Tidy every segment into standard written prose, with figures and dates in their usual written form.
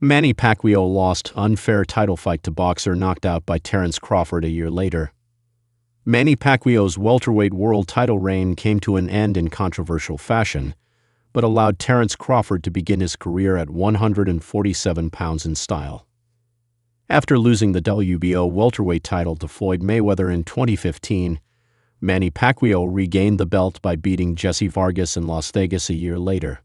Manny Pacquiao lost unfair title fight to boxer knocked out by Terence Crawford a year later. Manny Pacquiao's welterweight world title reign came to an end in controversial fashion, but allowed Terence Crawford to begin his career at 147 pounds in style. After losing the WBO Welterweight title to Floyd Mayweather in 2015, Manny Pacquiao regained the belt by beating Jessie Vargas in Las Vegas a year later.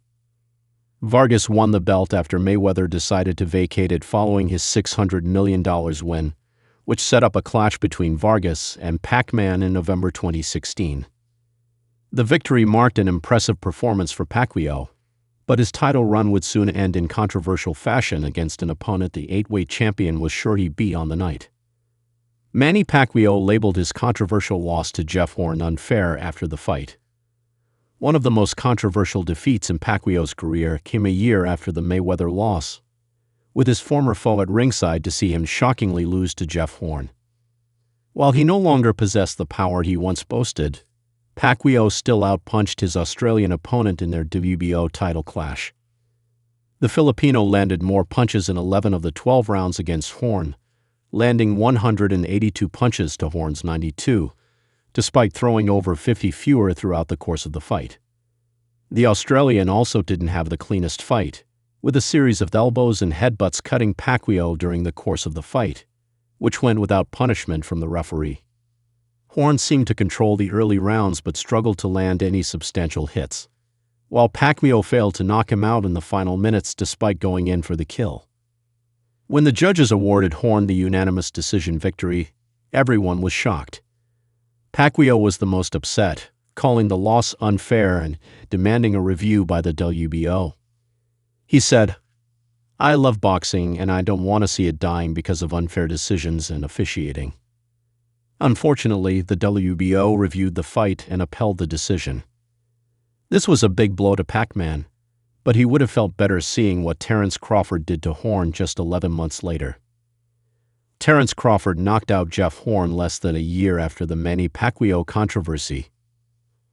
Vargas won the belt after Mayweather decided to vacate it following his $600 million win, which set up a clash between Vargas and Pac-Man in November 2016. The victory marked an impressive performance for Pacquiao, but his title run would soon end in controversial fashion against an opponent the 8-weight champion was sure he beat on the night. Manny Pacquiao labeled his controversial loss to Jeff Horn unfair after the fight. One of the most controversial defeats in Pacquiao's career came a year after the Mayweather loss, with his former foe at ringside to see him shockingly lose to Jeff Horn. While he no longer possessed the power he once boasted, Pacquiao still outpunched his Australian opponent in their WBO title clash. The Filipino landed more punches in 11 of the 12 rounds against Horn, landing 182 punches to Horn's 92, despite throwing over 50 fewer throughout the course of the fight. The Australian also didn't have the cleanest fight, with a series of elbows and headbutts cutting Pacquiao during the course of the fight, which went without punishment from the referee. Horn seemed to control the early rounds but struggled to land any substantial hits, while Pacquiao failed to knock him out in the final minutes despite going in for the kill. When the judges awarded Horn the unanimous decision victory, everyone was shocked. Pacquiao was the most upset, calling the loss unfair and demanding a review by the WBO. He said, "I love boxing and I don't want to see it dying because of unfair decisions and officiating." Unfortunately, the WBO reviewed the fight and upheld the decision. This was a big blow to Pac-Man, but he would have felt better seeing what Terence Crawford did to Horn just 11 months later. Terence Crawford knocked out Jeff Horn less than a year after the Manny Pacquiao controversy.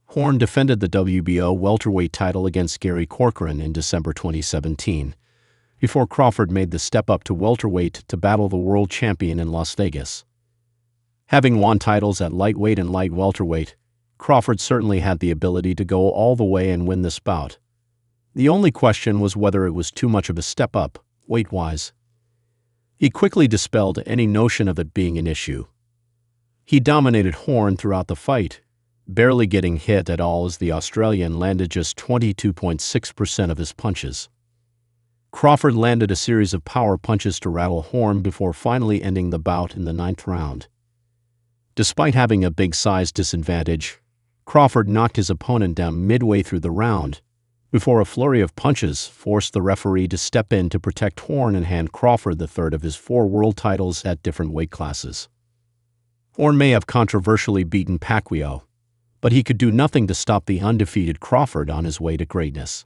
Horn defended the WBO welterweight title against Gary Corcoran in December 2017, before Crawford made the step up to welterweight to battle the world champion in Las Vegas. Having won titles at lightweight and light welterweight, Crawford certainly had the ability to go all the way and win this bout. The only question was whether it was too much of a step up, weight-wise. He quickly dispelled any notion of it being an issue. He dominated Horn throughout the fight, barely getting hit at all as the Australian landed just 22.6% of his punches. Crawford landed a series of power punches to rattle Horn before finally ending the bout in the 9th round. Despite having a big size disadvantage, Crawford knocked his opponent down midway through the round, before a flurry of punches forced the referee to step in to protect Horn and hand Crawford the third of his 4 world titles at different weight classes. Horn may have controversially beaten Pacquiao, but he could do nothing to stop the undefeated Crawford on his way to greatness.